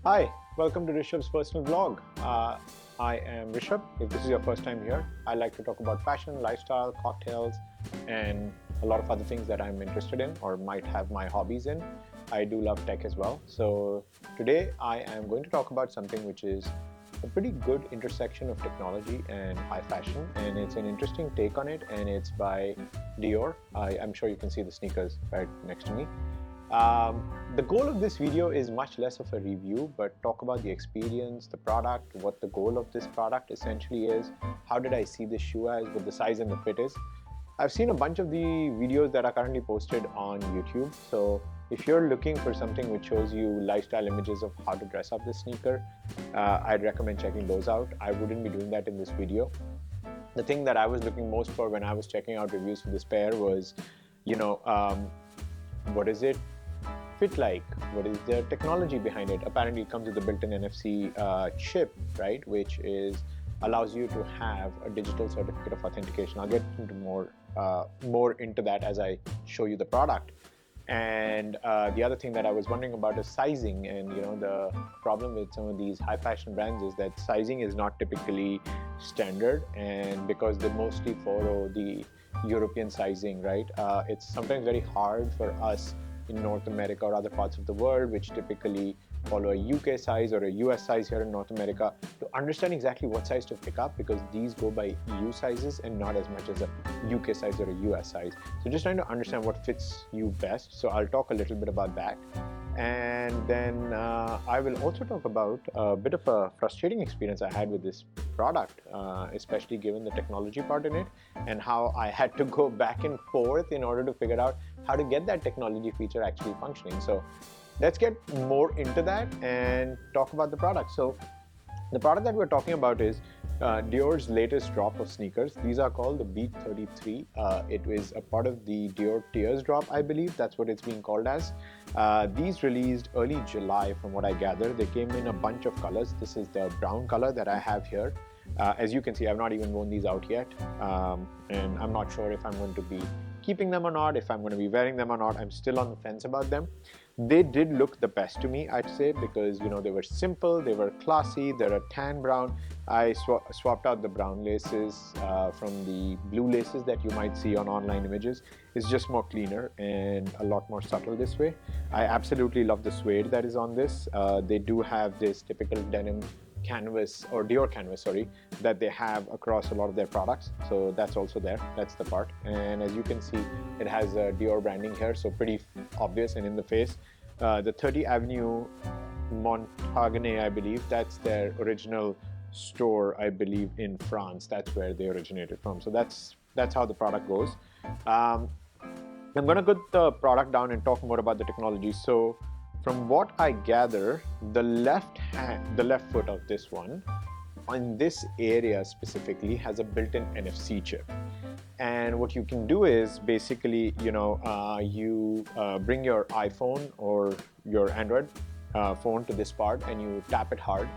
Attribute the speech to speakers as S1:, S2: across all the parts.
S1: Hi, welcome to Rishabh's personal vlog. I am Rishabh. If this is your first time here, I like to talk about fashion, lifestyle, cocktails, and a lot of other things that I'm interested in or might have my hobbies in. I do love tech as well. So today I am going to talk about something which is a pretty good intersection of technology and high fashion, and it's an interesting take on it, and it's by Dior. I'm sure you can see the sneakers right next to me. The goal of this video is much less of a review, but talk about the experience, the product, what the goal of this product essentially is, how did I see this shoe as, what the size and the fit is. I've seen a bunch of the videos that are currently posted on YouTube, so if you're looking for something which shows you lifestyle images of how to dress up this sneaker, I'd recommend checking those out. I wouldn't be doing that in this video. The thing that I was looking most for when I was checking out reviews for this pair was, what is it fit like? What is the technology behind it? Apparently it comes with a built-in NFC chip, right, which allows you to have a digital certificate of authentication. I'll get into more into that as I show you the product. And the other thing that I was wondering about is sizing. And the problem with some of these high fashion brands is that sizing is not typically standard, and because they mostly follow the European sizing, right, it's sometimes very hard for us in North America or other parts of the world, which typically follow a UK size or a US size here in North America, to understand exactly what size to pick up, because these go by EU sizes and not as much as a UK size or a US size. So just trying to understand what fits you best. So I'll talk a little bit about that. And then I will also talk about a bit of a frustrating experience I had with this product, especially given the technology part in it, and how I had to go back and forth in order to figure out how to get that technology feature actually functioning. So let's get more into that and talk about the product. So the product that we're talking about is Dior's latest drop of sneakers. These are called the B33. It is a part of the Dior Tears drop, I believe. That's what it's being called as. These released early July from what I gather. They came in a bunch of colors. This is the brown color that I have here. As you can see, I've not even worn these out yet. And I'm not sure if I'm going to be keeping them or not, if I'm going to be wearing them or not. I'm still on the fence about them. They did look the best to me, I'd say, because they were simple, they were classy, they're a tan brown. I swapped out the brown laces from the blue laces that you might see on online images. It's just more cleaner and a lot more subtle this way. I absolutely love the suede that is on this. They do have this typical denim canvas, or Dior canvas, sorry, that they have across a lot of their products. So that's also there. That's the part. And as you can see, it has Dior branding here, so pretty obvious and in the face. The 30 Avenue Montagne, I believe, that's their original store, I believe, in France. That's where they originated from. So that's how the product goes. I'm going to put the product down and talk more about the technology. So from what I gather, the left foot of this one, in this area specifically, has a built-in NFC chip. And what you can do is basically, you bring your iPhone or your Android phone to this part and you tap it hard.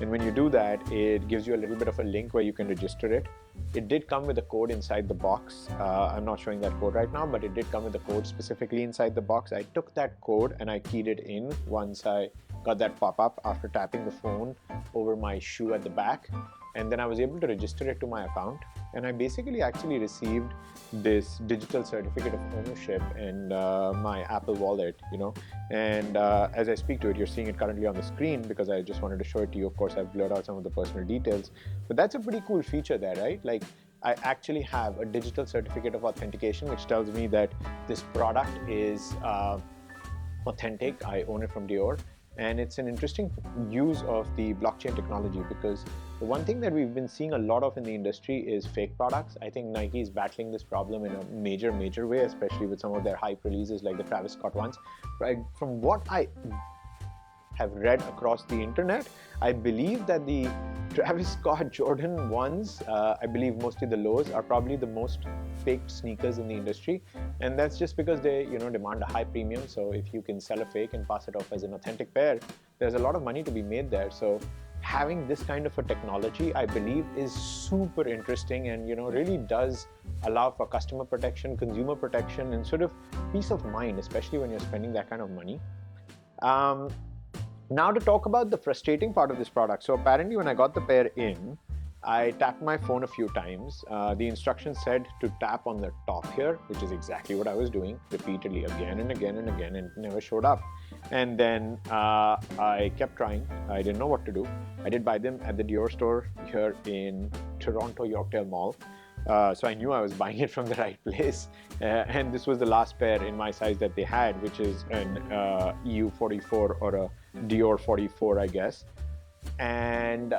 S1: And when you do that, it gives you a little bit of a link where you can register it. It did come with a code inside the box. I'm not showing that code right now, but it did come with a code specifically inside the box. I took that code and I keyed it in once I got that pop-up after tapping the phone over my shoe at the back. And then I was able to register it to my account. And I basically actually received this digital certificate of ownership and my Apple Wallet, And as I speak to it, you're seeing it currently on the screen because I just wanted to show it to you. Of course, I've blurred out some of the personal details, but that's a pretty cool feature there, right? Like, I actually have a digital certificate of authentication, which tells me that this product is authentic. I own it from Dior. And it's an interesting use of the blockchain technology, because the one thing that we've been seeing a lot of in the industry is fake products. I think Nike is battling this problem in a major way, especially with some of their hype releases like the Travis Scott ones. Right? From what I have read across the internet, I believe that the Travis Scott Jordan ones, I believe mostly the lows, are probably the most faked sneakers in the industry. And that's just because they demand a high premium. So if you can sell a fake and pass it off as an authentic pair, there's a lot of money to be made there. So having this kind of a technology, I believe, is super interesting and really does allow for customer protection, consumer protection, and sort of peace of mind, especially when you're spending that kind of money. Now to talk about the frustrating part of this product. So apparently when I got the pair in, I tapped my phone a few times. The instructions said to tap on the top here, which is exactly what I was doing repeatedly again and again and again, and it never showed up. And then I kept trying. I didn't know what to do. I did buy them at the Dior store here in Toronto, Yorkdale Mall. So I knew I was buying it from the right place. And this was the last pair in my size that they had, which is an EU 44 or a Dior 44, I guess. And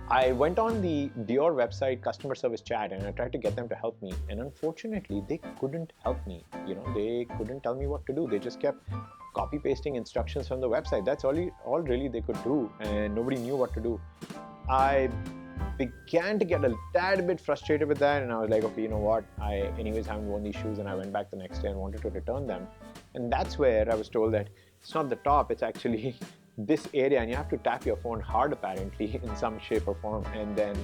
S1: I went on the Dior website customer service chat and I tried to get them to help me. And unfortunately, they couldn't help me. They couldn't tell me what to do. They just kept copy pasting instructions from the website. That's all really they could do, and nobody knew what to do. I began to get a tad bit frustrated with that, and I was like, okay, you know what? I anyways haven't worn these shoes, and I went back the next day and wanted to return them. And that's where I was told that it's not the top, it's actually this area, and you have to tap your phone hard apparently in some shape or form, and then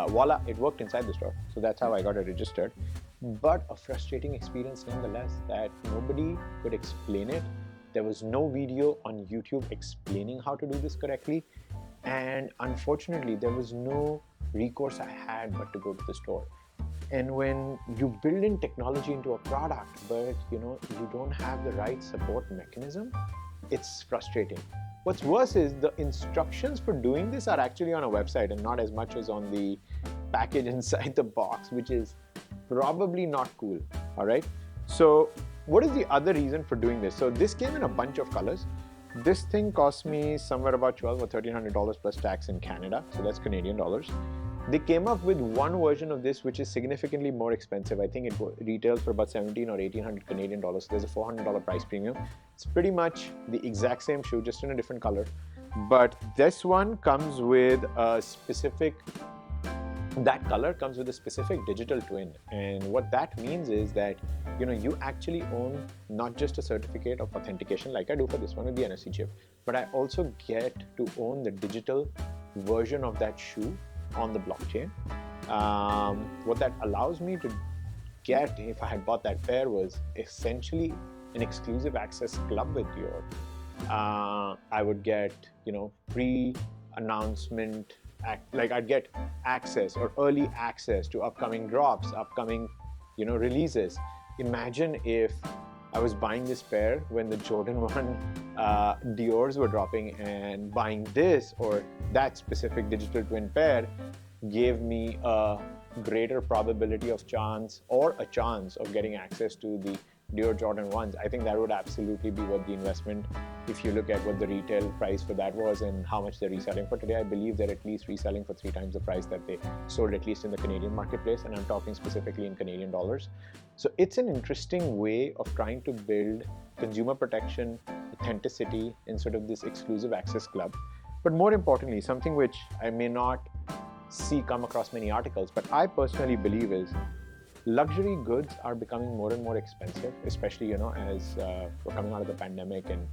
S1: voila, it worked inside the store. So that's how I got it registered. But a frustrating experience nonetheless, that nobody could explain it. There was no video on YouTube explaining how to do this correctly. And unfortunately, there was no recourse I had but to go to the store. And when you build in technology into a product, but you don't have the right support mechanism, it's frustrating. What's worse is the instructions for doing this are actually on a website and not as much as on the package inside the box, which is probably not cool. All right. So what is the other reason for doing this? So this came in a bunch of colors. This thing cost me somewhere about $1,200 or $1,300 plus tax in Canada. So that's Canadian dollars. They came up with one version of this, which is significantly more expensive. I think it retails for about 17 or 1800 Canadian dollars. So there's a $400 price premium. It's pretty much the exact same shoe, just in a different color. But this one comes with a specific, that color comes with a specific digital twin. And what that means is that, you actually own not just a certificate of authentication like I do for this one with the NFC chip, but I also get to own the digital version of that shoe on the blockchain. What that allows me to get, if I had bought that pair, was essentially an exclusive access club with Dior. I would get, pre-announcement, like I'd get access or early access to upcoming drops, upcoming, releases. Imagine if I was buying this pair when the Jordan 1 Dior's were dropping, and buying this or that specific digital twin pair gave me a greater probability of chance or a chance of getting access to the Dior Jordan 1s. I think that would absolutely be worth the investment. If you look at what the retail price for that was and how much they're reselling for today, I believe they're at least reselling for 3 times the price that they sold, at least in the Canadian marketplace, and I'm talking specifically in Canadian dollars. So it's an interesting way of trying to build consumer protection, authenticity in sort of this exclusive access club. But more importantly, something which I may not see come across many articles, but I personally believe is luxury goods are becoming more and more expensive, especially, as we're coming out of the pandemic and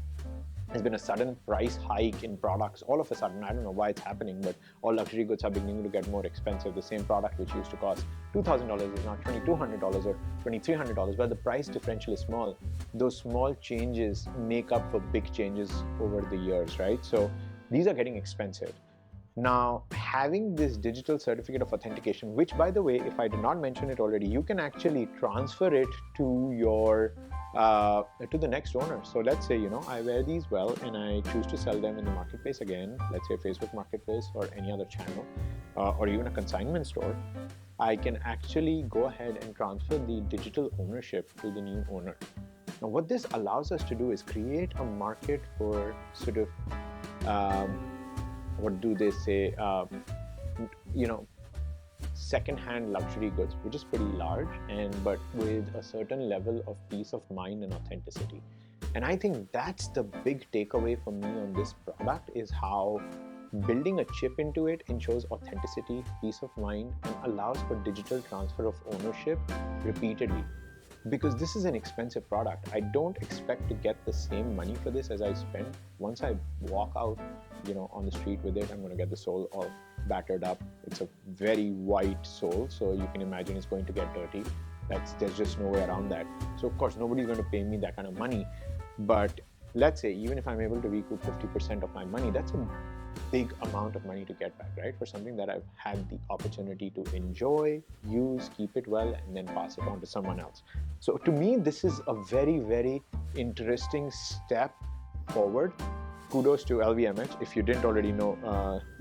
S1: there's been a sudden price hike in products all of a sudden. I don't know why it's happening, but all luxury goods are beginning to get more expensive. The same product which used to cost $2,000 is now $2,200 or $2,300, but the price differential is small. Those small changes make up for big changes over the years, right? So these are getting expensive. Now, having this digital certificate of authentication, which, by the way, if I did not mention it already, you can actually transfer it to your to the next owner. So let's say, I wear these well and I choose to sell them in the marketplace again, let's say Facebook Marketplace or any other channel, or even a consignment store. I can actually go ahead and transfer the digital ownership to the new owner. Now, what this allows us to do is create a market for sort of what do they say, second-hand luxury goods, which is pretty large, but with a certain level of peace of mind and authenticity. And I think that's the big takeaway for me on this product, is how building a chip into it ensures authenticity, peace of mind, and allows for digital transfer of ownership repeatedly. Because this is an expensive product. I don't expect to get the same money for this as I spend. Once I walk out, on the street with it, I'm going to get the sole all battered up. It's a very white sole, so you can imagine it's going to get dirty. There's just no way around that. So of course, nobody's going to pay me that kind of money. But let's say, even if I'm able to recoup 50% of my money, that's a big amount of money to get back, right? For something that I've had the opportunity to enjoy, use, keep it well, and then pass it on to someone else. So to me, this is a very, very interesting step forward. Kudos to LVMH. If you didn't already know,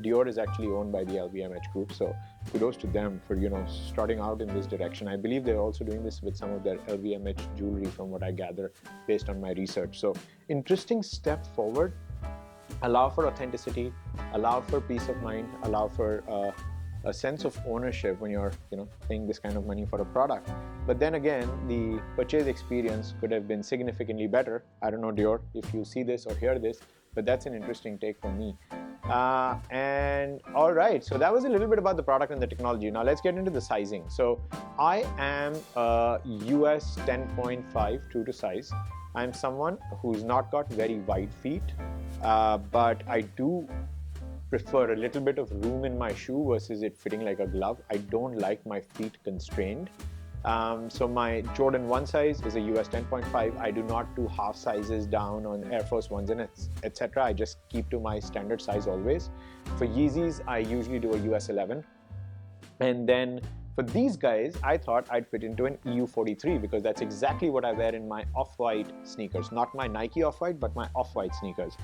S1: Dior is actually owned by the LVMH group. So kudos to them for, starting out in this direction. I believe they're also doing this with some of their LVMH jewelry, from what I gather based on my research. So interesting step forward. Allow for authenticity, allow for peace of mind, allow for a sense of ownership when you're paying this kind of money for a product. But then again, the purchase experience could have been significantly better. I don't know, Dior, if you see this or hear this, but that's an interesting take from me. And all right, so that was a little bit about the product and the technology. Now let's get into the sizing. So I am a US 10.5 true to size. I'm someone who's not got very wide feet, but I do prefer a little bit of room in my shoe versus it fitting like a glove. I don't like my feet constrained. So my Jordan 1 size is a US 10.5. I do not do half sizes down on Air Force Ones and etc. I just keep to my standard size always. For Yeezys, I usually do a US 11. And then for these guys, I thought I'd fit into an EU 43 because that's exactly what I wear in my off-white sneakers. Not my Nike off-white, but my off-white sneakers.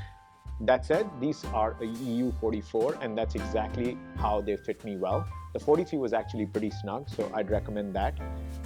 S1: That said, these are a EU 44, and that's exactly how they fit me well. The 43 was actually pretty snug, so I'd recommend that.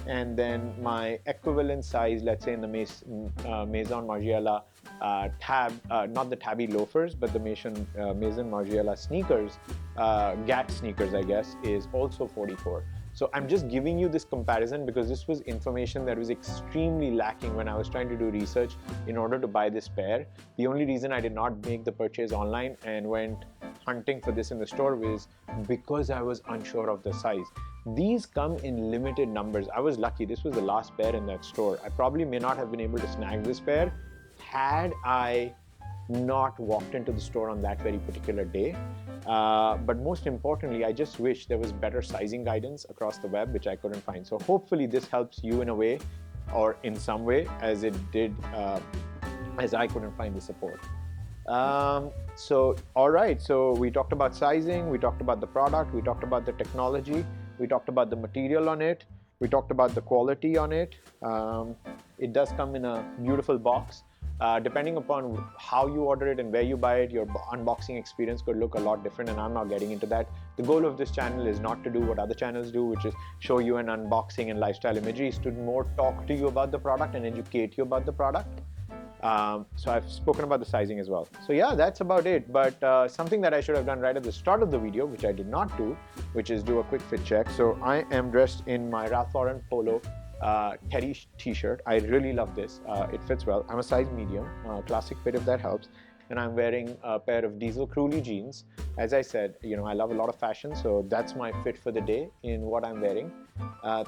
S1: And then my equivalent size, let's say in the Maison Margiela not the tabby loafers, but the Maison Margiela sneakers, GAT sneakers, I guess, is also 44. So I'm just giving you this comparison because this was information that was extremely lacking when I was trying to do research in order to buy this pair. The only reason I did not make the purchase online and went hunting for this in the store was because I was unsure of the size. These come in limited numbers. I was lucky. This was the last pair in that store. I probably may not have been able to snag this pair had I not walked into the store on that very particular day. But most importantly, I just wish there was better sizing guidance across the web, which I couldn't find. So hopefully this helps you in a way or in some way as it did, as I couldn't find the support. So, all right, so we talked about sizing, we talked about the product, we talked about the technology, we talked about the material on it, we talked about the quality on it. It does come in a beautiful box. Depending upon how you order it and where you buy it, your unboxing experience could look a lot different, and I'm not getting into that. The goal of this channel is not to do what other channels do, which is show you an unboxing and lifestyle imagery. It's to more talk to you about the product and educate you about the product. So I've spoken about the sizing as well. So yeah, that's about it. But something that I should have done right at the start of the video, which I did not do, which is do a quick fit check. So I am dressed in my Ralph Lauren polo Teddy t-shirt. I really love this. It fits well. I'm a size medium, classic fit if that helps. And I'm wearing a pair of Diesel Crewley jeans. As I said, I love a lot of fashion, so that's my fit for the day in what I'm wearing.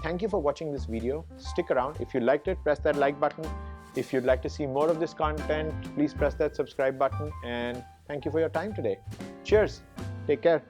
S1: Thank you for watching this video. Stick around. If you liked it, press that like button. If you'd like to see more of this content, please press that subscribe button. And thank you for your time today. Cheers. Take care.